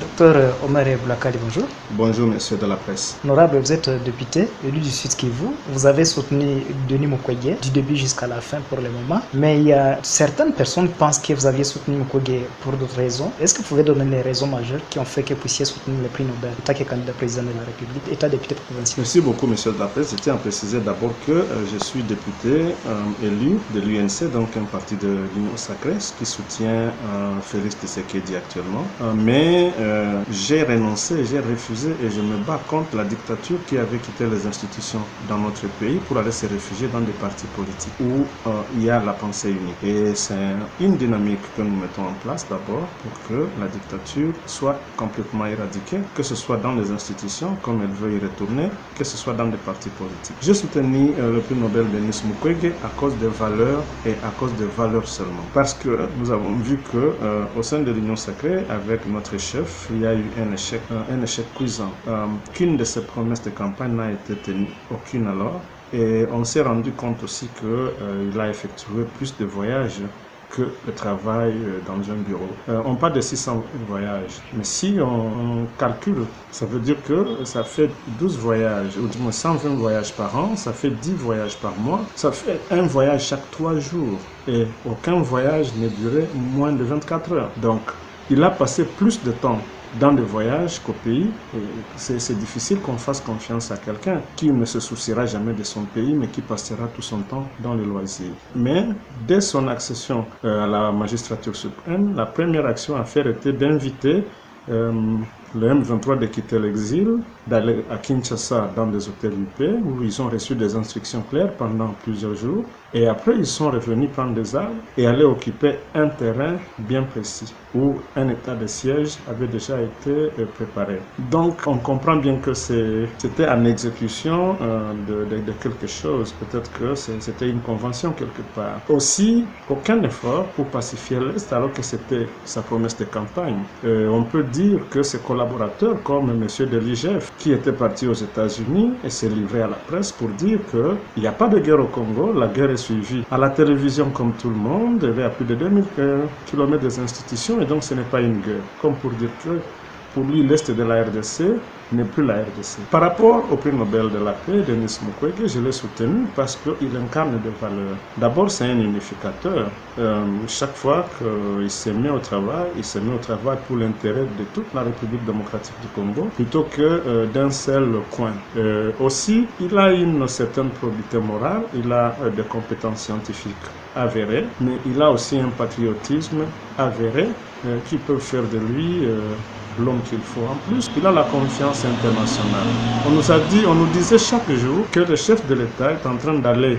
Docteur Omar Blakali, bonjour. Bonjour, monsieur de la presse. Honorable, vous êtes député, élu du Sud Kivu. Vous avez soutenu Denis Mukwege du début jusqu'à la fin pour le moment. Mais il y a certaines personnes qui pensent que vous aviez soutenu Mukwege pour d'autres raisons. Est-ce que vous pouvez donner les raisons majeures qui ont fait que vous puissiez soutenir le prix Nobel en tant que candidat président de la République, état député provincial? Merci beaucoup, monsieur de la presse. Je tiens à préciser d'abord que je suis député élu de l'UNC, donc un parti de l'Union sacrée qui soutient Félix Tshisekedi actuellement. Mais j'ai renoncé, j'ai refusé et je me bats contre la dictature qui avait quitté les institutions dans notre pays pour aller se réfugier dans des partis politiques où il y a la pensée unique. Et c'est une dynamique que nous mettons en place d'abord pour que la dictature soit complètement éradiquée, que ce soit dans les institutions, comme elle veut y retourner, que ce soit dans des partis politiques. J'ai soutenu le prix Nobel Denis Mukwege à cause des valeurs et à cause des valeurs seulement. Parce que nous avons vu que au sein de l'Union sacrée, avec notre chef, il y a eu un échec cuisant. Qu'une de ses promesses de campagne n'a été tenue, aucune alors. Et on s'est rendu compte aussi qu'il a effectué plus de voyages que le travail dans un bureau. On parle de 600 voyages, mais si on calcule, ça veut dire que ça fait 12 voyages, ou du moins 120 voyages par an, ça fait 10 voyages par mois, ça fait un voyage chaque 3 jours, et aucun voyage n'est duré moins de 24 heures. Donc, il a passé plus de temps dans des voyages qu'au pays. C'est difficile qu'on fasse confiance à quelqu'un qui ne se souciera jamais de son pays, mais qui passera tout son temps dans les loisirs. Mais dès son accession à la magistrature suprême, la première action à faire était d'inviter le M23 de quitter l'exil, d'aller à Kinshasa dans des hôtels UP où ils ont reçu des instructions claires pendant plusieurs jours. Et après, ils sont revenus prendre des armes et aller occuper un terrain bien précis où un état de siège avait déjà été préparé. Donc, on comprend bien que c'était en exécution de quelque chose. Peut-être que c'était une convention quelque part. Aussi, aucun effort pour pacifier l'Est alors que c'était sa promesse de campagne. On peut dire que ses collaborateurs comme M. de l'IGF qui était parti aux États-Unis et s'est livré à la presse pour dire qu'il n'y a pas de guerre au Congo, la guerre est suivie à la télévision comme tout le monde, il y a plus de 2000 km des institutions et donc ce n'est pas une guerre. Comme pour dire que pour lui, l'Est de la RDC n'est plus la RDC. Par rapport au prix Nobel de la paix, Denis Mukwege, je l'ai soutenu parce qu'il incarne des valeurs. D'abord, c'est un unificateur. Chaque fois qu'il se met au travail, il se met au travail pour l'intérêt de toute la République démocratique du Congo, plutôt que d'un seul coin. Aussi, il a une certaine probité morale, il a des compétences scientifiques avérées, mais il a aussi un patriotisme avéré qui peut faire de lui l'homme qu'il faut. En plus, il a la confiance internationale. On nous disait chaque jour que le chef de l'État est en train d'aller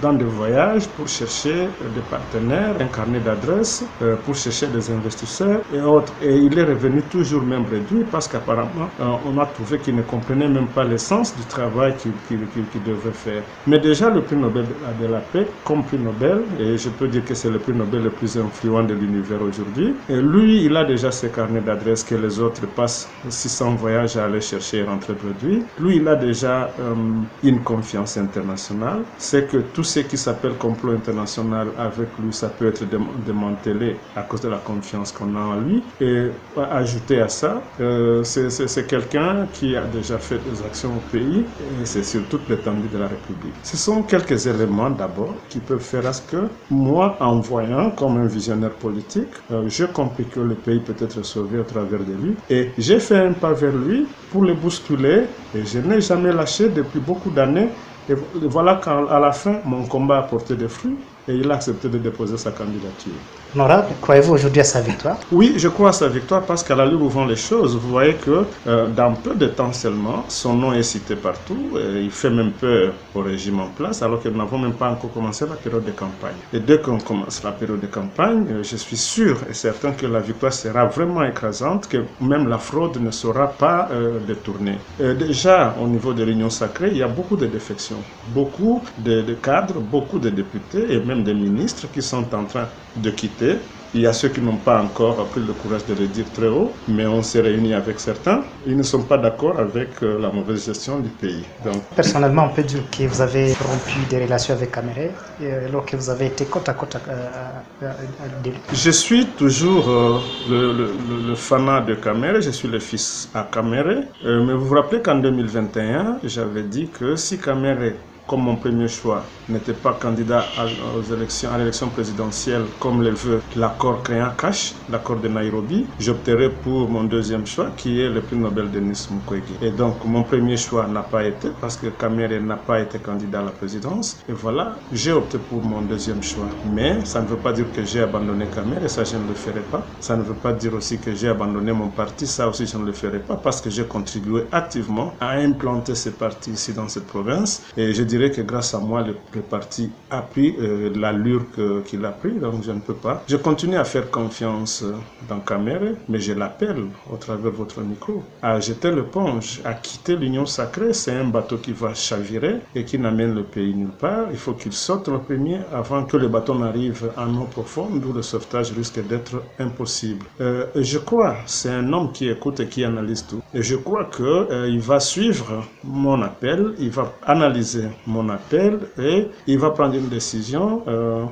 dans des voyages pour chercher des partenaires, un carnet d'adresses, pour chercher des investisseurs et autres. Et il est revenu toujours même réduit parce qu'apparemment, on a trouvé qu'il ne comprenait même pas l'essence du travail qu'il devait faire. Mais déjà, le prix Nobel de la paix, comme prix Nobel, et je peux dire que c'est le prix Nobel le plus influent de l'univers aujourd'hui, et lui, il a déjà ses carnets d'adresses que les autres passent 600 voyages à aller chercher et rentrer produits. Lui, il a déjà une confiance internationale. C'est que tout ce qui s'appelle complot international avec lui, ça peut être démantelé à cause de la confiance qu'on a en lui. Et ajouter à ça, c'est quelqu'un qui a déjà fait des actions au pays et c'est sur toute l'étendue de la République. Ce sont quelques éléments d'abord qui peuvent faire à ce que moi, en voyant comme un visionnaire politique, je compris que le pays peut être sauvé au travers de lui. Et j'ai fait un pas vers lui pour le bousculer et je n'ai jamais lâché depuis beaucoup d'années. Et voilà qu'à la fin, mon combat a porté des fruits et il a accepté de déposer sa candidature. Honorable, croyez-vous aujourd'hui à sa victoire? Oui, je crois à sa victoire parce qu'à l'allure où vont les choses, vous voyez que dans peu de temps seulement, son nom est cité partout. Il fait même peur au régime en place alors que nous n'avons même pas encore commencé la période de campagne. Et dès qu'on commence la période de campagne, je suis sûr et certain que la victoire sera vraiment écrasante, que même la fraude ne sera pas détournée. Déjà, au niveau de l'Union sacrée, il y a beaucoup de défections. Beaucoup de cadres, beaucoup de députés et même des ministres qui sont en train de quitter Il y a ceux qui n'ont pas encore pris le courage de le dire très haut, mais on s'est réunis avec certains. Ils ne sont pas d'accord avec la mauvaise gestion du pays. Donc, personnellement, on peut dire que vous avez rompu des relations avec Kamere alors que vous avez été côte à côte de lui. Je suis toujours le fanat de Kamere, je suis le fils à Kamere. Mais vous vous rappelez qu'en 2021, j'avais dit que si Kamere, comme mon premier choix, n'était pas candidat à l'élection présidentielle comme le veut l'accord créant Cash, l'accord de Nairobi, j'opterais pour mon deuxième choix qui est le prix Nobel Denis Mukwege. Et donc mon premier choix n'a pas été parce que Kamere n'a pas été candidat à la présidence. Et voilà, j'ai opté pour mon deuxième choix. Mais ça ne veut pas dire que j'ai abandonné Kamere, ça je ne le ferai pas. Ça ne veut pas dire aussi que j'ai abandonné mon parti, ça aussi je ne le ferai pas parce que j'ai contribué activement à implanter ce parti ici dans cette province. Et je dirais que grâce à moi, le parti a pris l'allure qu'il a pris, donc je ne peux pas. Je continue à faire confiance dans Kamere, mais je l'appelle, au travers de votre micro, à jeter l'éponge, à quitter l'Union sacrée. C'est un bateau qui va chavirer et qui n'amène le pays nulle part. Il faut qu'il sorte le premier avant que le bateau n'arrive en eau profonde où le sauvetage risque d'être impossible. Je crois, c'est un homme qui écoute et qui analyse tout. Et je crois qu'il va suivre mon appel, il va analyser mon appel et il va prendre une décision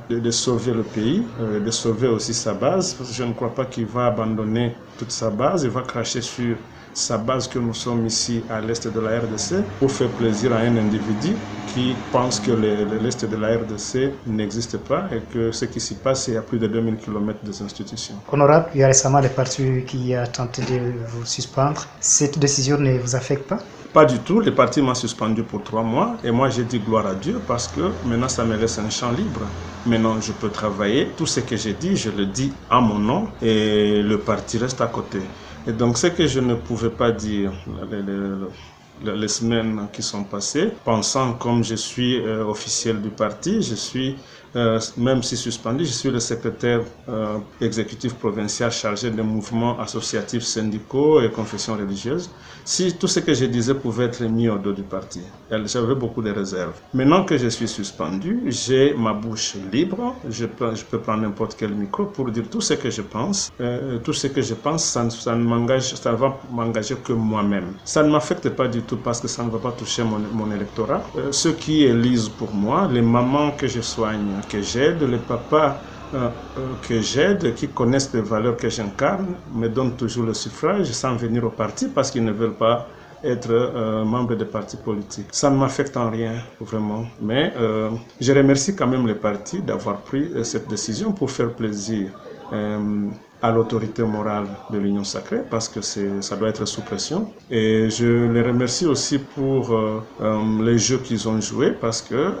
de sauver le pays, de sauver aussi sa base, parce que je ne crois pas qu'il va abandonner toute sa base, il va cracher sur sa base que nous sommes ici à l'est de la RDC pour faire plaisir à un individu qui pense que l'est de la RDC n'existe pas et que ce qui s'y passe, c'est à plus de 2000 km des institutions. Honorable, il y a récemment le parti qui a tenté de vous suspendre. Cette décision ne vous affecte pas? Pas du tout, le parti m'a suspendu pour 3 mois et moi j'ai dit gloire à Dieu parce que maintenant ça me laisse un champ libre. Maintenant je peux travailler, tout ce que j'ai dit, je le dis à mon nom et le parti reste à côté. Et donc ce que je ne pouvais pas dire les semaines qui sont passées, pensant comme je suis officiel du parti, je suis même si suspendu, je suis le secrétaire exécutif provincial chargé des mouvements associatifs, syndicaux et confessions religieuses. Si tout ce que je disais pouvait être mis au dos du parti, j'avais beaucoup de réserves. Maintenant que je suis suspendu, j'ai ma bouche libre, je peux prendre n'importe quel micro pour dire tout ce que je pense. Tout ce que je pense, ça ne va m'engager que moi-même. Ça ne m'affecte pas du tout parce que ça ne va pas toucher mon électorat. Ceux qui élisent pour moi, les mamans que je soigne, que j'aide, les papas que j'aide, qui connaissent les valeurs que j'incarne, me donnent toujours le suffrage sans venir au parti parce qu'ils ne veulent pas être membre de partis politiques. Ça ne m'affecte en rien, vraiment. Mais je remercie quand même les partis d'avoir pris cette décision pour faire plaisir à l'autorité morale de l'Union sacrée parce que ça doit être sous pression. Et je les remercie aussi pour les jeux qu'ils ont joués parce que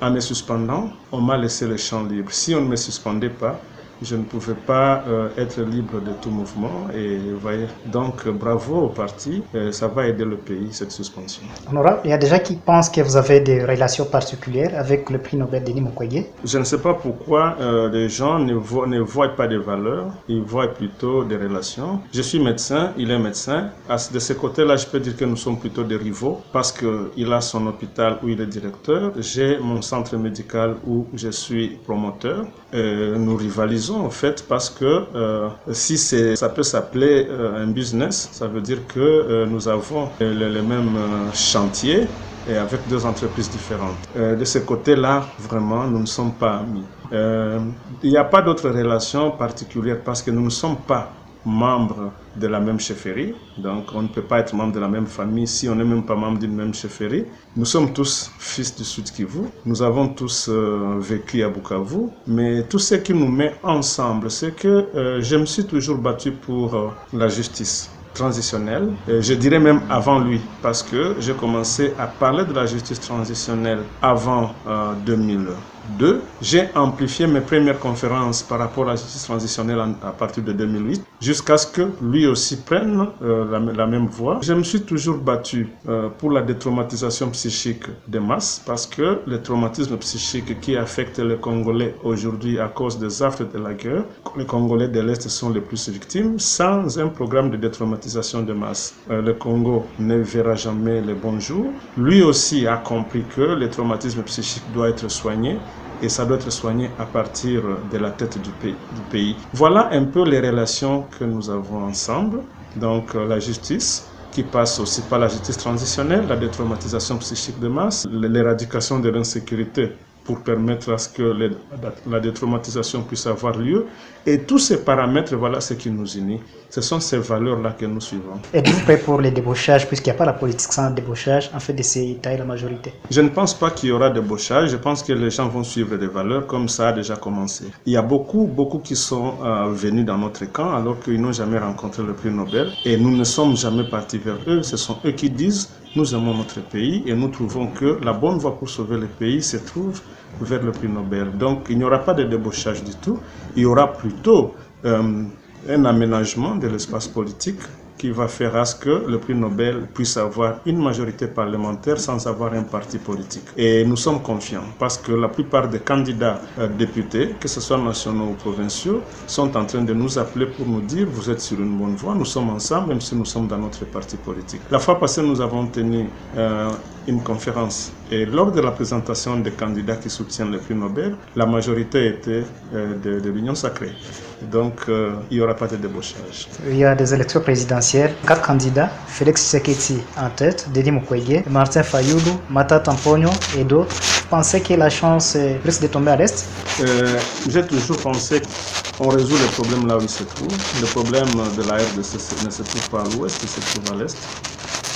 en me suspendant, on m'a laissé le champ libre. Si on ne me suspendait pas, je ne pouvais pas être libre de tout mouvement et vous voyez, donc bravo au parti, ça va aider le pays cette suspension. Honorable, il y a des gens qui pensent que vous avez des relations particulières avec le prix Nobel Denis Mukwege. Je ne sais pas pourquoi les gens ne voient pas des valeurs, ils voient plutôt des relations. Je suis médecin, il est médecin. De ce côté-là, je peux dire que nous sommes plutôt des rivaux parce qu'il a son hôpital où il est directeur. J'ai mon centre médical où je suis promoteur. Nous rivalisons en fait parce que si ça peut s'appeler un business, ça veut dire que nous avons les mêmes chantiers et avec 2 entreprises différentes. De ce côté-là, vraiment, nous ne sommes pas amis. Il n'y a pas d'autre relation particulière parce que nous ne sommes pas membres de la même chefferie, donc on ne peut pas être membre de la même famille si on n'est même pas membre d'une même chefferie. Nous sommes tous fils du Sud Kivu, nous avons tous vécu à Bukavu, mais tout ce qui nous met ensemble, c'est que je me suis toujours battu pour la justice transitionnelle, je dirais même avant lui, parce que j'ai commencé à parler de la justice transitionnelle avant 2002. J'ai amplifié mes premières conférences par rapport à la justice transitionnelle à partir de 2008, jusqu'à ce que lui aussi prenne la même voie. Je me suis toujours battu pour la détraumatisation psychique des masses, parce que le traumatisme psychique qui affecte les Congolais aujourd'hui à cause des affres de la guerre, les Congolais de l'Est sont les plus victimes. Sans un programme de détraumatisation de masse, le Congo ne verra jamais les bons jours. Lui aussi a compris que le traumatisme psychique doit être soigné. et ça doit être soigné à partir de la tête du pays. Voilà un peu les relations que nous avons ensemble. Donc la justice, qui passe aussi par la justice transitionnelle, la détraumatisation psychique de masse, l'éradication de l'insécurité pour permettre à ce que la détraumatisation puisse avoir lieu. Et tous ces paramètres, voilà ce qui nous unit. Ce sont ces valeurs-là que nous suivons. Êtes-vous prêt pour les débauchages, puisqu'il n'y a pas la politique sans débauchage, en fait, de ces tailles la majorité? Je ne pense pas qu'il y aura débauchage. Je pense que les gens vont suivre des valeurs comme ça a déjà commencé. Il y a beaucoup qui sont venus dans notre camp alors qu'ils n'ont jamais rencontré le prix Nobel. Et nous ne sommes jamais partis vers eux. Ce sont eux qui disent « Nous aimons notre pays et nous trouvons que la bonne voie pour sauver le pays se trouve vers le prix Nobel. » Donc il n'y aura pas de débauchage du tout. Il y aura plutôt un aménagement de l'espace politique qui va faire à ce que le prix Nobel puisse avoir une majorité parlementaire sans avoir un parti politique. Et nous sommes confiants parce que la plupart des candidats députés, que ce soit nationaux ou provinciaux, sont en train de nous appeler pour nous dire « Vous êtes sur une bonne voie, nous sommes ensemble, même si nous sommes dans notre parti politique. » La fois passée, nous avons tenu une conférence et lors de la présentation des candidats qui soutiennent le prix Nobel, la majorité était de l'Union sacrée. Donc, il n'y aura pas de débauchage. Il y a des élections présidentielles. 4 candidats, Félix Tshisekedi en tête, Denis Mukwege, Martin Fayulu, Matata Mponyo et d'autres. Vous pensez que la chance risque de tomber à l'Est? J'ai toujours pensé qu'on résout le problème là où il se trouve. Le problème de la RDC ne se trouve pas à l'Ouest, il se trouve à l'Est.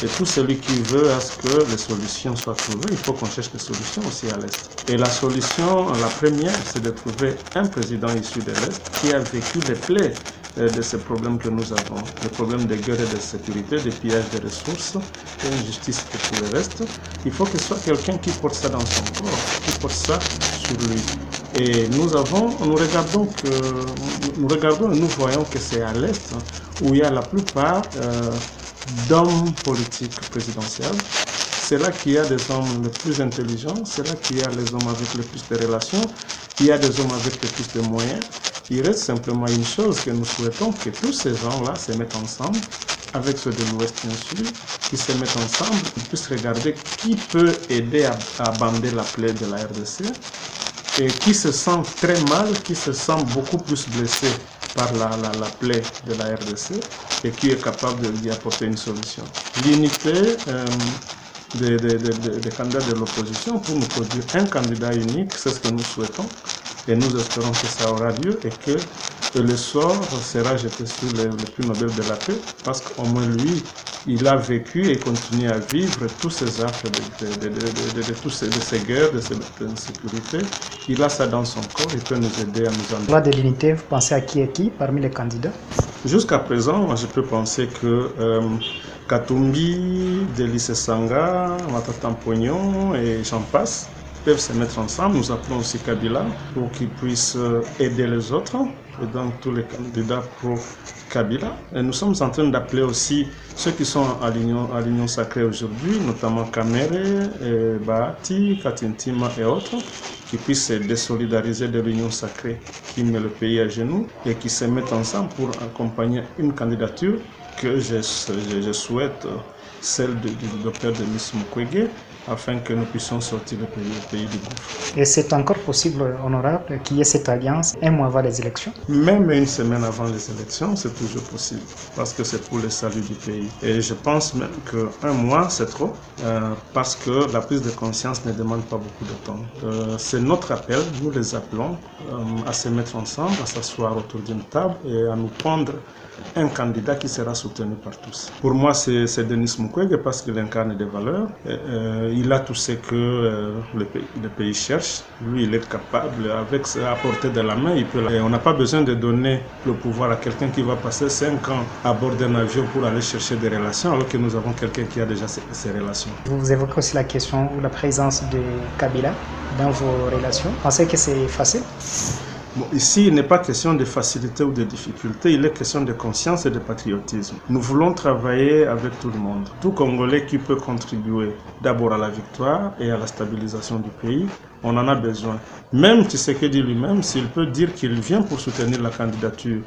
Et tout celui qui veut à ce que les solutions soient trouvées, il faut qu'on cherche des solutions aussi à l'Est. Et la solution, la première, c'est de trouver un président issu de l'Est qui a vécu les plaies de ces problèmes que nous avons. Le problème de guerre et de sécurité, de pillage des ressources, et injustice et tout le reste. Il faut que ce soit quelqu'un qui porte ça dans son corps, qui porte ça sur lui. Et nous regardons et nous voyons que c'est à l'Est où il y a la plupart d'hommes politiques présidentiels. C'est là qu'il y a des hommes les plus intelligents, c'est là qu'il y a les hommes avec le plus de relations, il y a des hommes avec le plus de moyens. Il reste simplement une chose que nous souhaitons, que tous ces gens-là se mettent ensemble, avec ceux de l'Ouest bien sûr, qui se mettent ensemble, qu'ils puissent regarder qui peut aider à bander la plaie de la RDC, et qui se sent très mal, qui se sent beaucoup plus blessé par la plaie de la RDC et qui est capable d'y apporter une solution. L'unité des candidats de l'opposition pour nous produire un candidat unique, c'est ce que nous souhaitons et nous espérons que ça aura lieu et que le sort sera jeté sur le prix Nobel de la paix parce qu'au moins lui, il a vécu et continue à vivre tous ces actes de ces guerres, de ces insécurités. Il a ça dans son corps, il peut nous aider à nous en... Loi de l'unité, vous pensez à qui et qui parmi les candidats? Jusqu'à présent, moi, je peux penser que Katumbi, Delice Sanga, Matata Mponyo et j'en passe peuvent se mettre ensemble. Nous appelons aussi Kabila pour qu'il puisse aider les autres, et donc tous les candidats pro-Kabila. Et nous sommes en train d'appeler aussi ceux qui sont à l'Union sacrée aujourd'hui, notamment Kamere, Bahati, Katintima et autres, qui puissent se désolidariser de l'Union sacrée qui met le pays à genoux et qui se mettent ensemble pour accompagner une candidature que je souhaite, celle du docteur Denis Mukwege, afin que nous puissions sortir le pays du gouffre. Et c'est encore possible, honorable, qu'il y ait cette alliance un mois avant les élections? Même une semaine avant les élections, c'est toujours possible, parce que c'est pour le salut du pays. Et je pense même qu'un mois, c'est trop, parce que la prise de conscience ne demande pas beaucoup de temps. C'est notre appel, nous les appelons, à se mettre ensemble, à s'asseoir autour d'une table et à nous prendre un candidat qui sera soutenu par tous. Pour moi, c'est Denis Mukwege parce qu'il incarne des valeurs. Il a tout ce que le pays cherche. Lui, il est capable, avec à portée de la main, il peut. Et on n'a pas besoin de donner le pouvoir à quelqu'un qui va passer 5 ans à bord d'un avion pour aller chercher des relations, alors que nous avons quelqu'un qui a déjà ces relations. Vous évoquez aussi la question ou la présence de Kabila dans vos relations. Pensez que c'est facile? Bon, ici, il n'est pas question de facilité ou de difficulté, il est question de conscience et de patriotisme. Nous voulons travailler avec tout le monde. Tout Congolais qui peut contribuer d'abord à la victoire et à la stabilisation du pays, on en a besoin. Même Tshisekedi lui-même, s'il peut dire qu'il vient pour soutenir la candidature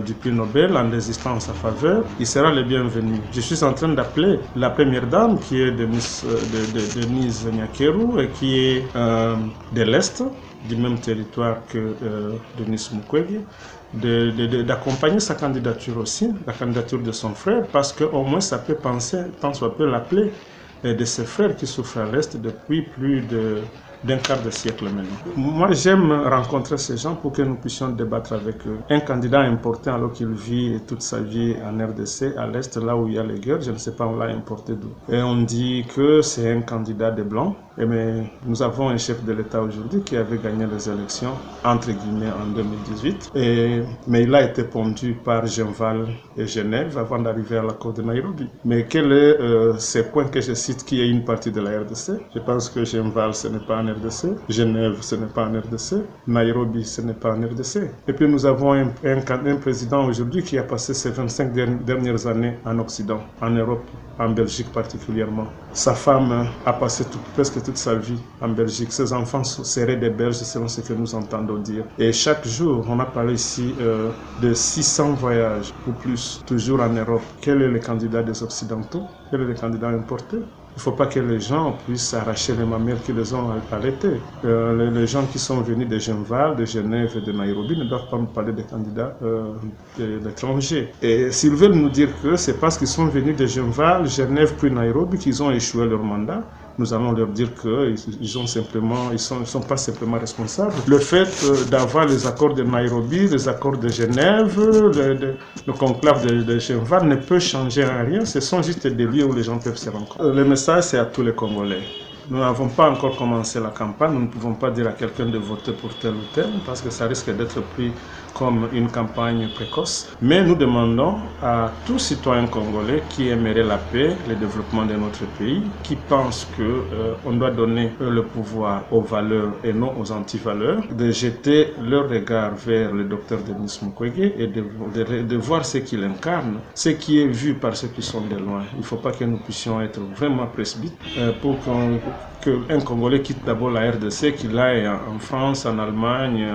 du prix Nobel en désistant en sa faveur, il sera le bienvenu. Je suis en train d'appeler la première dame qui est Denise Nyakeru et qui est de l'Est, du même territoire que Denis Mukwege, d'accompagner sa candidature aussi, la candidature de son frère, parce qu'au moins ça peut penser, tant soit peu l'appeler, de ses frères qui souffrent à l'Est depuis plus d'un quart de siècle maintenant. Moi, j'aime rencontrer ces gens pour que nous puissions débattre avec eux. Un candidat important alors qu'il vit toute sa vie en RDC, à l'Est, là où il y a les guerres, je ne sais pas, on l'a importé d'où. Et on dit que c'est un candidat des Blancs. Mais nous avons un chef de l'État aujourd'hui qui avait gagné les élections, entre guillemets, en 2018. Mais il a été pondu par Genval et Genève avant d'arriver à l'accord de Nairobi. Mais quel est ces points que je cite qui est une partie de la RDC? Je pense que Genval, ce n'est pas en RDC. Genève, ce n'est pas en RDC. Nairobi, ce n'est pas en RDC. Et puis nous avons un président aujourd'hui qui a passé ses 25 dernières années en Occident, en Europe, en Belgique particulièrement. Sa femme a passé presque toute sa vie en Belgique. Ses enfants seraient des Belges selon ce que nous entendons dire. Et chaque jour, on a parlé ici de 600 voyages ou plus, toujours en Europe. Quel est le candidat des Occidentaux? Quel est le candidat importé? Il ne faut pas que les gens puissent arracher les mamelles qui les ont allaités. Les gens qui sont venus de Genval, de Genève et de Nairobi ne doivent pas nous parler des candidats de l'étranger. Et s'ils veulent nous dire que c'est parce qu'ils sont venus de Genval, Genève puis Nairobi qu'ils ont échoué leur mandat, nous allons leur dire qu'ils ne sont pas simplement responsables. Le fait d'avoir les accords de Nairobi, les accords de Genève, le conclave de Genève ne peut changer en rien. Ce sont juste des lieux où les gens peuvent se rencontrer. Le message, c'est à tous les Congolais. Nous n'avons pas encore commencé la campagne, nous ne pouvons pas dire à quelqu'un de voter pour tel ou tel, parce que ça risque d'être pris comme une campagne précoce. Mais nous demandons à tout citoyen congolais qui aimerait la paix, le développement de notre pays, qui pense qu'on doit donner le pouvoir aux valeurs et non aux antivaleurs, de jeter leur regard vers le docteur Denis Mukwege et de voir ce qu'il incarne, ce qui est vu par ceux qui sont de loin. Il ne faut pas que nous puissions être vraiment presbytes pour qu'un Congolais quitte d'abord la RDC, qu'il aille en France, en Allemagne,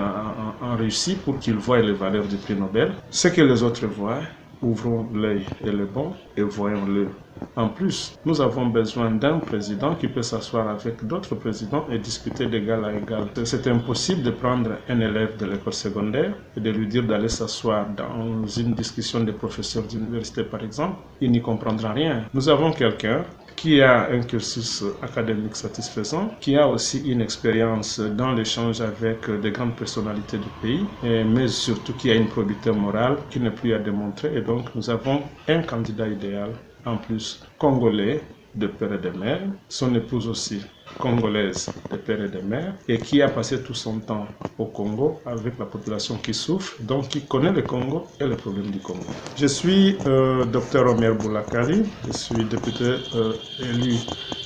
en Russie, pour qu'il voie les valeurs du prix Nobel. Ce que les autres voient, ouvrons l'œil et le bon et voyons-le. En plus, nous avons besoin d'un président qui peut s'asseoir avec d'autres présidents et discuter d'égal à égal. C'est impossible de prendre un élève de l'école secondaire et de lui dire d'aller s'asseoir dans une discussion des professeurs d'université, par exemple. Il n'y comprendra rien. Nous avons quelqu'un qui a un cursus académique satisfaisant, qui a aussi une expérience dans l'échange avec des grandes personnalités du pays, mais surtout qui a une probité morale qui n'est plus à démontrer. Et donc nous avons un candidat idéal, en plus congolais, de père et de mère, son épouse aussi congolaise de père et de mère, et qui a passé tout son temps au Congo avec la population qui souffre, donc qui connaît le Congo et les problèmes du Congo. Je suis Dr Omer Boulakari, je suis député élu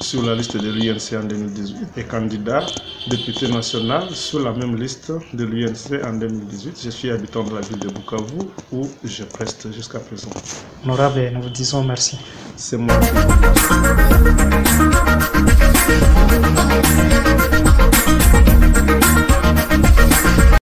sur la liste de l'UNC en 2018 et candidat député national sur la même liste de l'UNC en 2018. Je suis habitant de la ville de Bukavu où je reste jusqu'à présent. Honorable, nous vous disons merci. C'est moi qui vous remercie.